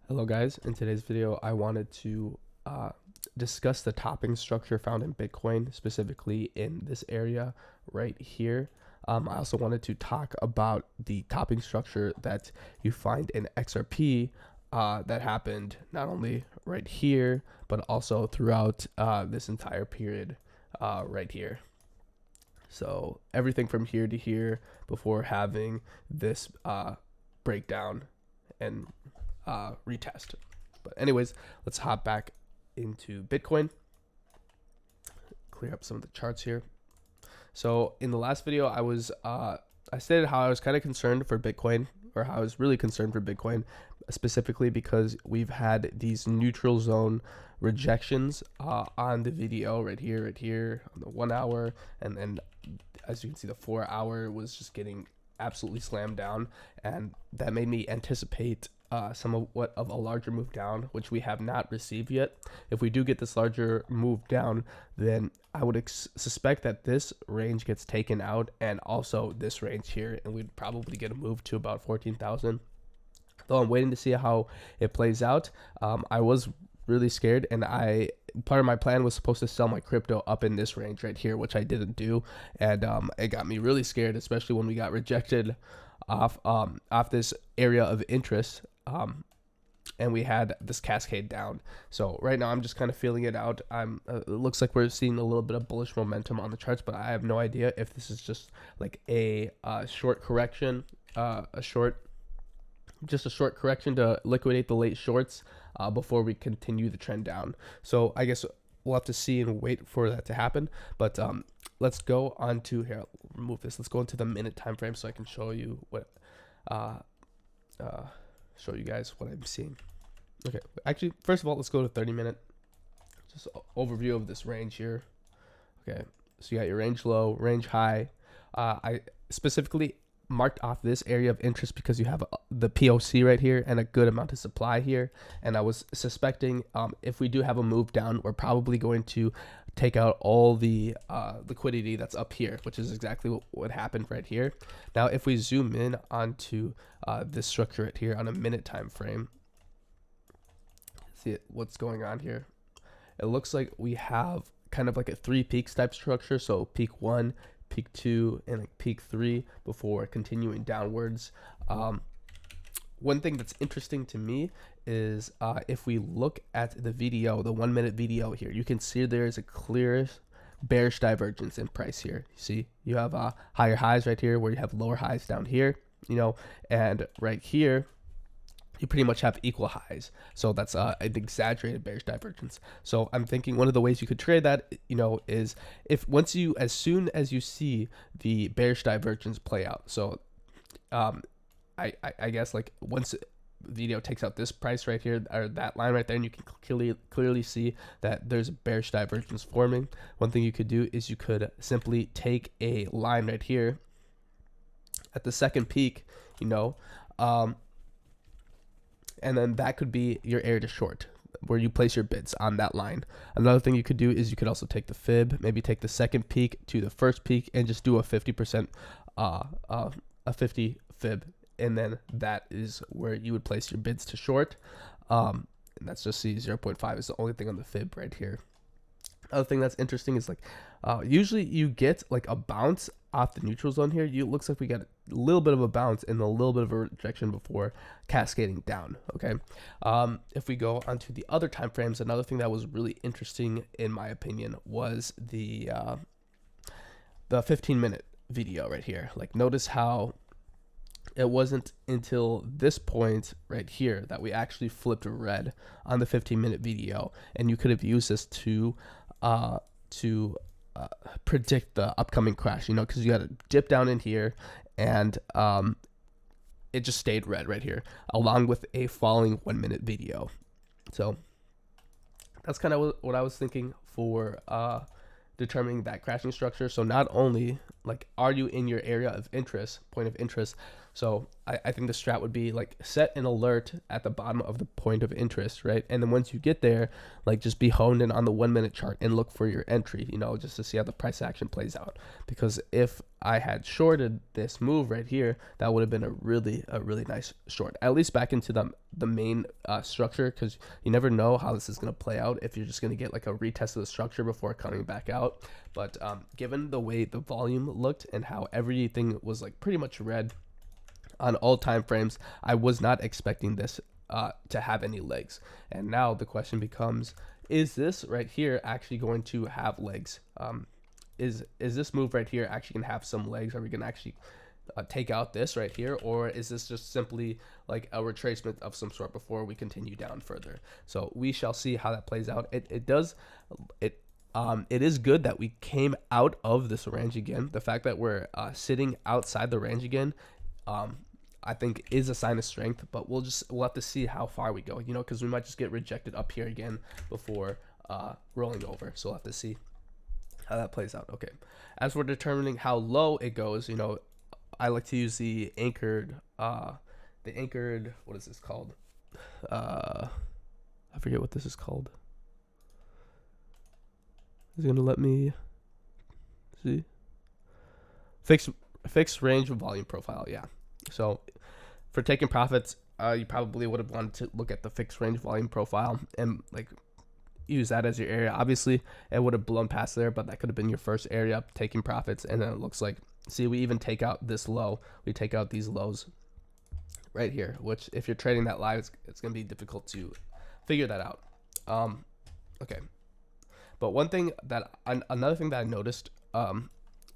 Hello guys, in today's video I wanted to discuss the topping structure found in Bitcoin, specifically in this area right here. I also wanted to talk about the topping structure that you find in XRP that happened not only right here, but also throughout this entire period right here. So everything from here to here before having this breakdown and retest. But anyways, let's hop back into Bitcoin. Clear up some of the charts here. So in the last video, I stated how I was kind of concerned for Bitcoin, or how I was really concerned for Bitcoin, specifically because we've had these neutral zone rejections on the video right here on the 1 hour, and then as you can see, the 4 hour was just getting absolutely slammed down, and that made me anticipate somewhat of a larger move down, which we have not received yet. If we do get this larger move down, then I would suspect that this range gets taken out, and also this range here, and we'd probably get a move to about 14,000. Though I'm waiting to see how it plays out. I was really scared, and part of my plan was supposed to sell my crypto up in this range right here, which I didn't do, and it got me really scared, especially when we got rejected off this area of interest, and we had this cascade down. So right now I'm just kind of feeling it out. It looks like we're seeing a little bit of bullish momentum on the charts, but I have no idea if this is just like a short correction, just a short correction to liquidate the late shorts before we continue the trend down. So I guess we'll have to see and wait for that to happen. But let's go on to here. I'll remove this. Let's go into the minute time frame so I can show you what show you guys what I'm seeing. Okay, actually, first of all, let's go to 30-minute. Just overview of this range here. Okay, so you got your range low, range high. I specifically marked off this area of interest because you have the POC right here and a good amount of supply here, and I was suspecting if we do have a move down, we're probably going to take out all the liquidity that's up here, which is exactly what happened right here. Now if we zoom in onto this structure right here on a minute time frame, see what's going on here. It looks like we have kind of like a 3 peaks type structure, so peak 1, peak 2, and like peak 3 before continuing downwards. One thing that's interesting to me is if we look at the video, the 1 minute video here, you can see there is a clear bearish divergence in price here. You see, you have higher highs right here where you have lower highs down here, and right here you pretty much have equal highs. So that's an exaggerated bearish divergence. So I'm thinking one of the ways you could trade that, is as soon as you see the bearish divergence play out. So I guess like once video takes out this price right here, or that line right there, and you can clearly see that there's a bearish divergence forming. One thing you could do is you could simply take a line right here at the second peak, and then that could be your area to short, where you place your bids on that line. Another thing you could do is you could also take the fib, maybe take the second peak to the first peak, and just do a 50%, a 50 fib, and then that is where you would place your bids to short. And that's just 0.5 is the only thing on the fib right here. Other thing that's interesting is like usually you get like a bounce off the neutral zone here. It looks like we got a little bit of a bounce and a little bit of a rejection before cascading down. Okay, if we go onto the other time frames, another thing that was really interesting in my opinion was the 15-minute video right here. Like, notice how it wasn't until this point right here that we actually flipped red on the 15-minute video, and you could have used this to predict the upcoming crash, because you got a dip down in here, and it just stayed red right here, along with a falling 1 minute video. So that's kind of what I was thinking for determining that crashing structure. So not only like are you in your area of interest, point of interest, So I think the strat would be like set an alert at the bottom of the point of interest, right? And then once you get there, like just be honed in on the 1 minute chart and look for your entry, you know, just to see how the price action plays out. Because if I had shorted this move right here, that would have been a really nice short, at least back into the main structure, because you never know how this is going to play out if you're just going to get like a retest of the structure before coming back out. But given the way the volume looked and how everything was like pretty much red on all time frames, I was not expecting this to have any legs. And now the question becomes, is this right here actually going to have legs? Is this move right here actually gonna have some legs? Are we gonna actually take out this right here, or is this just simply like a retracement of some sort before we continue down further? So we shall see how that plays out. It is good that we came out of this range again. The fact that we're sitting outside the range again, I think is a sign of strength, but we'll have to see how far we go, you know, because we might just get rejected up here again before rolling over. So we'll have to see how that plays out. Okay, as we're determining how low it goes, you know, I like to use the anchored, what is this called? I forget what this is called. Is it gonna let me see? Fixed range of volume profile. Yeah. So for taking profits, you probably would have wanted to look at the fixed range volume profile and like use that as your area. Obviously, it would have blown past there, but that could have been your first area taking profits. And then it looks like, see, we even take out this low. We take out these lows right here, which if you're trading that live, it's going to be difficult to figure that out. Okay. But another thing that I noticed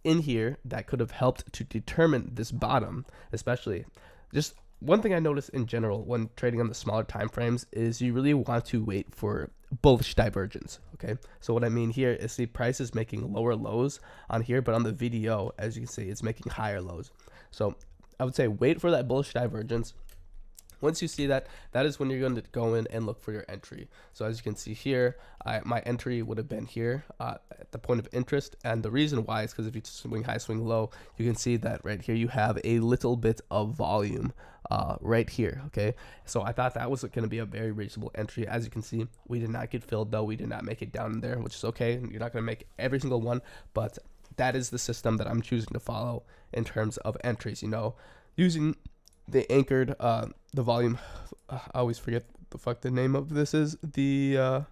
in here that could have helped to determine this bottom, especially just one thing I noticed in general when trading on the smaller time frames is you really want to wait for bullish divergence. Okay, so what I mean here is the price is making lower lows on here, but on the VDO, as you can see, it's making higher lows. So I would say wait for that bullish divergence. Once you see that, that is when you're going to go in and look for your entry. So as you can see here, my entry would have been here at the point of interest. And the reason why is because if you swing high, swing low, you can see that right here you have a little bit of volume right here. Okay, so I thought that was going to be a very reasonable entry. As you can see, we did not get filled though. We did not make it down there, which is okay. You're not going to make every single one, but that is the system that I'm choosing to follow in terms of entries. You know, using the anchored the volume, I always forget the fuck the name of this is. The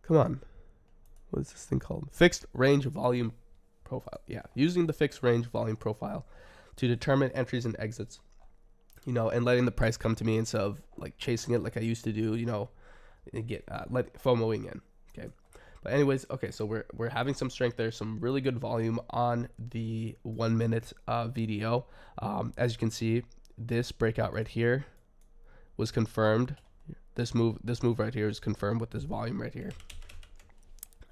come on, what is this thing called? Fixed range volume profile. Yeah, using the fixed range volume profile to determine entries and exits, you know, and letting the price come to me instead of like chasing it like I used to do, you know, and get let FOMOing in. Okay, but anyways, okay, so we're having some strength there, some really good volume on the 1 minute VDO. As you can see, this breakout right here was confirmed. This move right here is confirmed with this volume right here.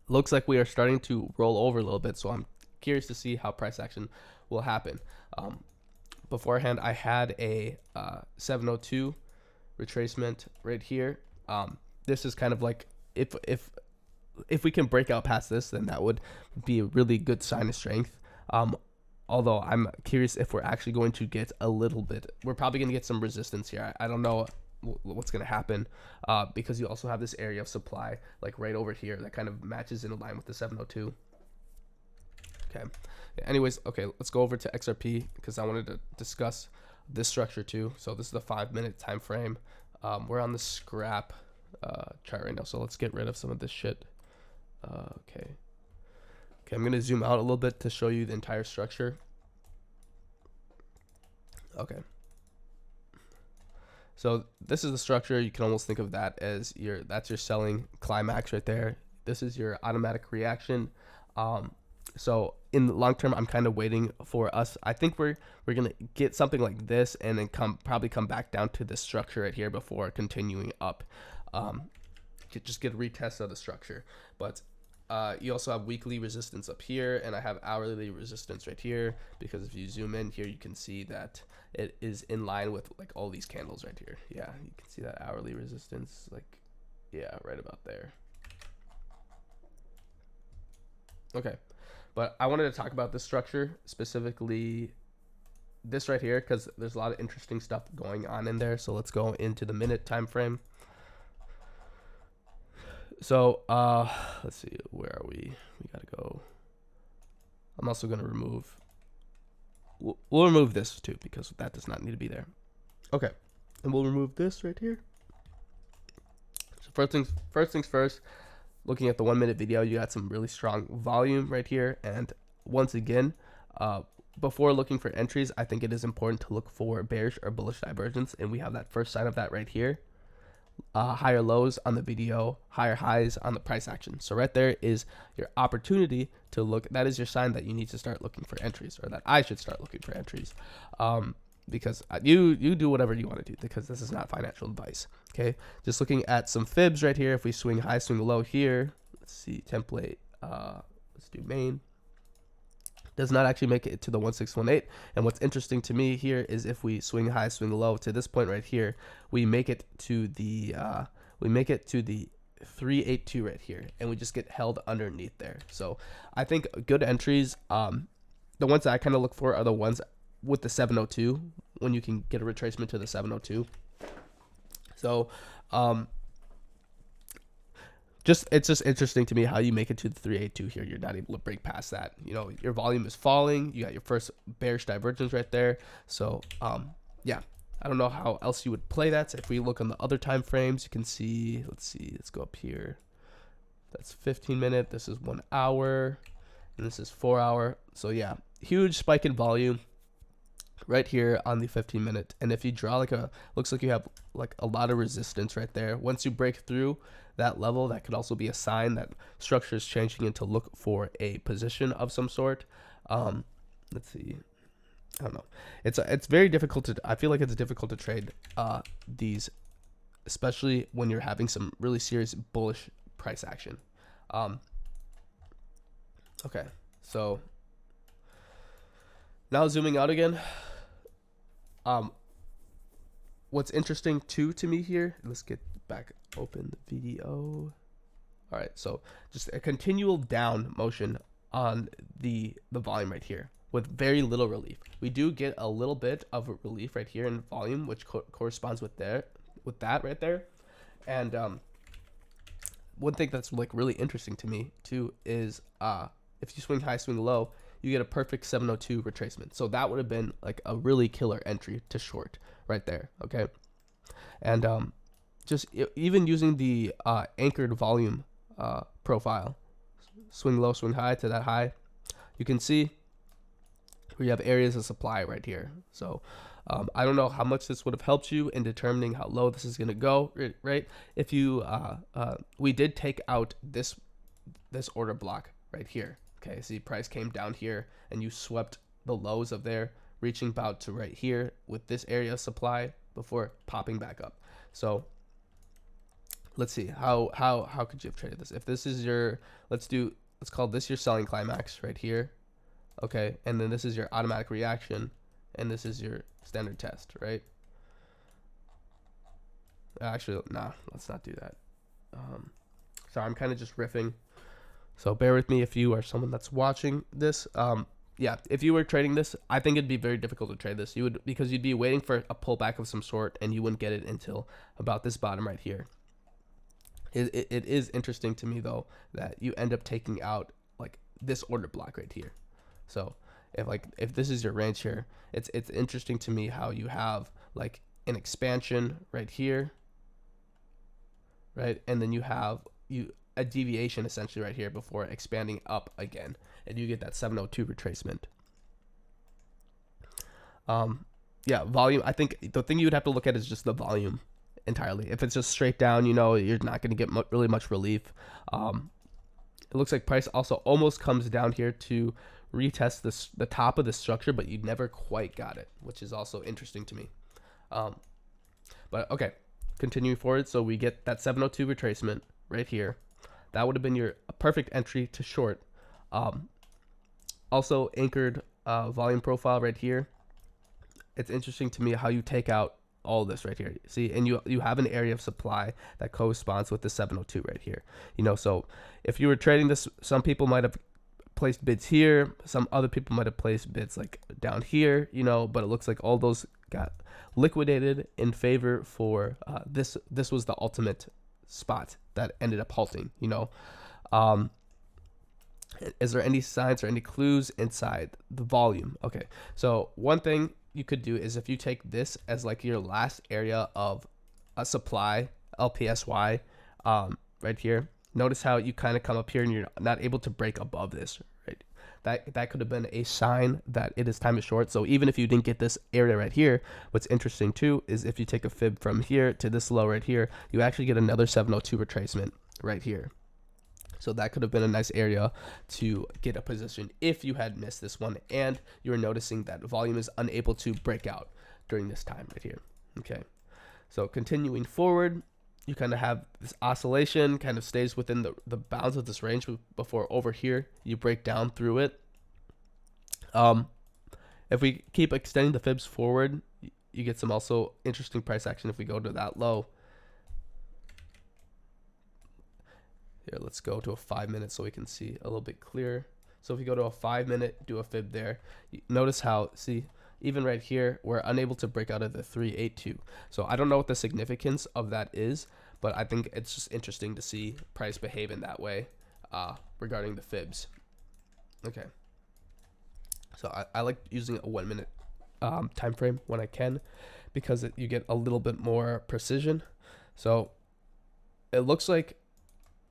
Looks like we are starting to roll over a little bit, so I'm curious to see how price action will happen. Beforehand, I had a 702 retracement right here. This is kind of like if we can break out past this, then that would be a really good sign of strength. Although I'm curious if we're actually going to get a little bit. We're probably going to get some resistance here. I don't know what's going to happen because you also have this area of supply like right over here that kind of matches in line with the 702. Okay. Anyways, okay, let's go over to XRP because I wanted to discuss this structure too. So this is the 5 minute time frame. We're on the scrap chart right now, so let's get rid of some of this shit. Okay, I'm gonna zoom out a little bit to show you the entire structure. Okay, so this is the structure. You can almost think of that as that's your selling climax right there. This is your automatic reaction. So in the long term, I'm kind of waiting for us. I think we're gonna get something like this and then probably come back down to this structure right here before continuing up. Just get a retest of the structure, but you also have weekly resistance up here, and I have hourly resistance right here, because if you zoom in here, you can see that it is in line with like all these candles right here. Yeah, you can see that hourly resistance, like, yeah, right about there. Okay, but I wanted to talk about this structure specifically this right here because there's a lot of interesting stuff going on in there. So let's go into the minute time frame. So let's see, where are we? We gotta go. I'm also gonna remove. We'll remove this too because that does not need to be there. Okay, and we'll remove this right here. So first things first. Looking at the 1 minute video, you got some really strong volume right here. And once again, before looking for entries, I think it is important to look for bearish or bullish divergence. And we have that first sign of that right here. Higher lows on the video, higher highs on the price action. So right there is your opportunity to look. That is your sign that you need to start looking for entries, or that I should start looking for entries. Because you do whatever you want to do, because this is not financial advice. Okay, just looking at some fibs right here. If we swing high, swing low here, let's see, template, let's do main, does not actually make it to the 1618. And what's interesting to me here is if we swing high, swing low to this point right here, we make it to the 382 right here, and we just get held underneath there. So I think good entries, the ones that I kind of look for are the ones with the 702, when you can get a retracement to the 702. So it's just interesting to me how you make it to the 382 here. You're not able to break past that. You know, your volume is falling. You got your first bearish divergence right there. So yeah, I don't know how else you would play that. If we look on the other time frames, you can see, let's go up here. That's 15 minute. This is 1 hour, and this is 4 hour. So yeah, huge spike in volume right here on the 15 minute. And if you draw looks like you have like a lot of resistance right there. Once you break through that level, that could also be a sign that structure is changing and to look for a position of some sort. Let's see, I don't know, it's very difficult to, I feel like it's difficult to trade these, especially when you're having some really serious bullish price action. Okay, so now zooming out again. What's interesting too to me here, let's get back open the video. All right, so just a continual down motion on the volume right here with very little relief. We do get a little bit of a relief right here in volume, which corresponds with that right there. And one thing that's like really interesting to me too is if you swing high, swing low, you get a perfect 702 retracement. So that would have been like a really killer entry to short right there. Okay, and just even using the anchored volume profile, swing low, swing high to that high, you can see we have areas of supply right here. So I don't know how much this would have helped you in determining how low this is going to go, right? If you we did take out this order block right here. Okay, see, price came down here and you swept the lows of there, reaching about to right here with this area of supply before popping back up. So let's see, how could you have traded this? If this is your, let's call this your selling climax right here. Okay, and then this is your automatic reaction, and this is your standard test, right? Actually, nah, let's not do that. Sorry, I'm kind of just riffing. So bear with me if you are someone that's watching this. Yeah, if you were trading this, I think it'd be very difficult to trade this. Because you'd be waiting for a pullback of some sort, and you wouldn't get it until about this bottom right here. It is interesting to me though that you end up taking out like this order block right here. So if this is your range here, it's interesting to me how you have like an expansion right here, right, and then you have a deviation essentially right here before expanding up again, and you get that 702 retracement. Yeah, volume, I think the thing you would have to look at is just the volume entirely. If it's just straight down, you know, you're not going to get really much relief. It looks like price also almost comes down here to retest the top of the structure, but you never quite got it, which is also interesting to me. But okay, continuing forward, so we get that 702 retracement right here. That would have been your perfect entry to short. Also anchored volume profile right here. It's interesting to me how you take out all this right here. See, and you have an area of supply that corresponds with the 702 right here. You know, so if you were trading this, some people might have placed bids here. Some other people might have placed bids like down here, you know, but it looks like all those got liquidated in favor for this. This was the ultimate spot that ended up halting, you know. Is there any signs or any clues inside the volume? Okay, so one thing you could do is if you take this as like your last area of a supply, LPSY, right here, notice how you kind of come up here and you're not able to break above this, right? That could have been a sign that it is time to short. So even if you didn't get this area right here, what's interesting too is if you take a fib from here to this low right here, you actually get another 702 retracement right here. So that could have been a nice area to get a position if you had missed this one and you were noticing that volume is unable to break out during this time right here. Okay, so continuing forward, you kind of have this oscillation, kind of stays within the bounds of this range before over here you break down through it. If we keep extending the fibs forward, you get some also interesting price action if we go to that low. Here, let's go to a 5 minute so we can see a little bit clearer. So if you go to a 5 minute, do a fib there, notice how, see, even right here, we're unable to break out of the 382. So I don't know what the significance of that is, but I think it's just interesting to see price behave in that way regarding the fibs. Okay. So I like using a 1 minute time frame when I can, because you get a little bit more precision. So it looks like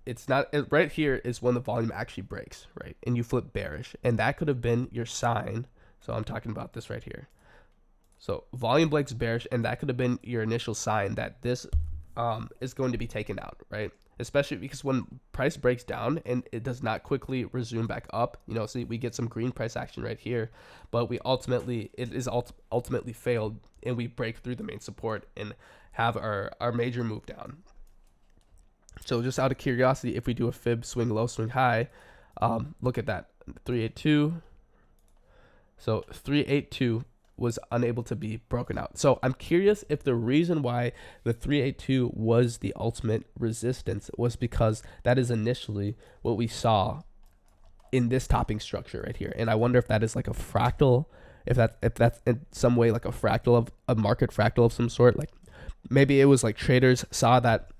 it's not right here is when the volume actually breaks, right? And you flip bearish, and that could have been your sign. So I'm talking about this right here. So volume breaks bearish, and that could have been your initial sign that this is going to be taken out, right? Especially because when price breaks down and it does not quickly resume back up, you know, see, we get some green price action right here, but it is ultimately failed, and we break through the main support and have our major move down. So just out of curiosity, if we do a fib swing low, swing high, look at that, 382. So 382 was unable to be broken out. So I'm curious if the reason why the 382 was the ultimate resistance was because that is initially what we saw in this topping structure right here. And I wonder if that is like a fractal, if that's in some way like a fractal of a market fractal of some sort. Like maybe it was like traders saw that,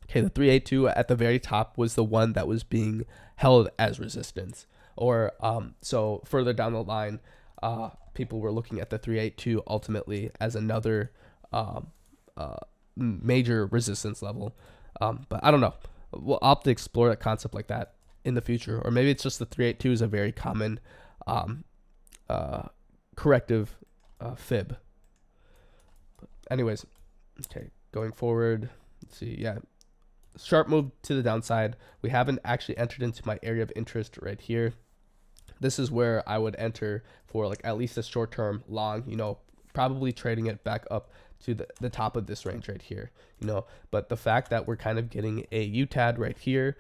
okay, the 382 at the very top was the one that was being held as resistance. Or so further down the line, people were looking at the 382 ultimately as another major resistance level. But I don't know. We'll opt to explore a concept like that in the future. Or maybe it's just the 382 is a very common corrective fib. But anyways, okay, going forward, let's see, yeah. Sharp move to the downside. We haven't actually entered into my area of interest right here. This is where I would enter for like at least a short-term long, you know, probably trading it back up to the top of this range right here, you know. But the fact that we're kind of getting a UTAD right here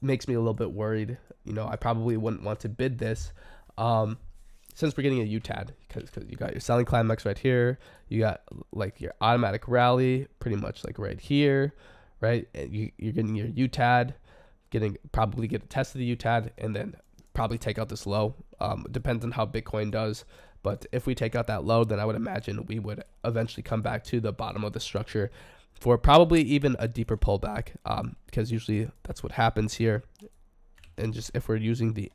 makes me a little bit worried. You know, I probably wouldn't want to bid this since we're getting a UTAD, because you got your selling climax right here. You got like your automatic rally pretty much like right here. Right, and you're getting your UTAD, probably get a test of the UTAD, and then probably take out this low. Depends on how Bitcoin does, but if we take out that low, then I would imagine we would eventually come back to the bottom of the structure for probably even a deeper pullback, because usually that's what happens here. And just if we're using the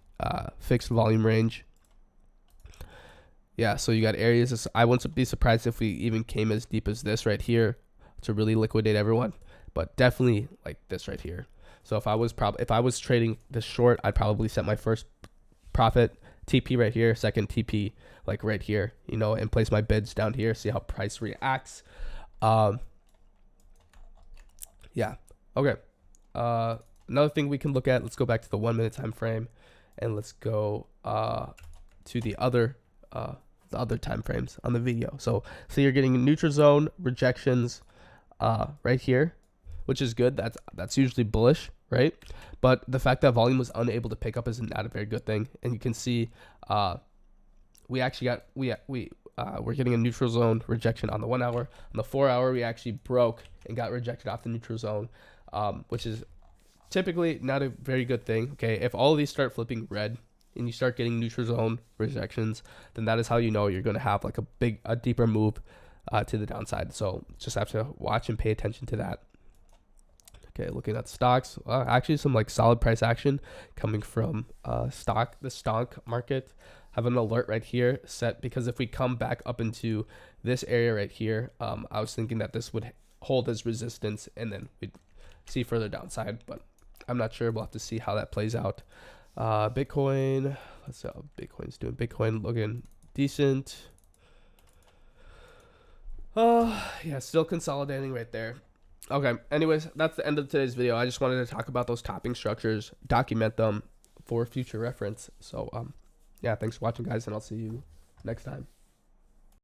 fixed volume range, yeah. So you got areas. I wouldn't be surprised if we even came as deep as this right here to really liquidate everyone. But definitely like this right here. So if I was trading this short, I'd probably set my first profit TP right here, second TP like right here, you know, and place my bids down here, see how price reacts. Yeah. Okay. Another thing we can look at, let's go back to the 1 minute time frame, and let's go to the other time frames on the video. So you're getting neutral zone rejections right here, which is good. That's usually bullish, right? But the fact that volume was unable to pick up is not a very good thing. And you can see we actually got we're getting a neutral zone rejection on the 1 hour. On the 4 hour, we actually broke and got rejected off the neutral zone, which is typically not a very good thing. Okay, if all of these start flipping red, and you start getting neutral zone rejections, then that is how you know you're going to have like a deeper move to the downside. So just have to watch and pay attention to that. Okay, looking at stocks, actually some like solid price action coming from the stock market. Have an alert right here set, because if we come back up into this area right here, I was thinking that this would hold as resistance and then we'd see further downside, but I'm not sure. We'll have to see how that plays out. Bitcoin, let's see how Bitcoin's doing. Bitcoin looking decent. Yeah, still consolidating right there. Okay, anyways, that's the end of today's video. I just wanted to talk about those topping structures, document them for future reference. So yeah, thanks for watching, guys, and I'll see you next time.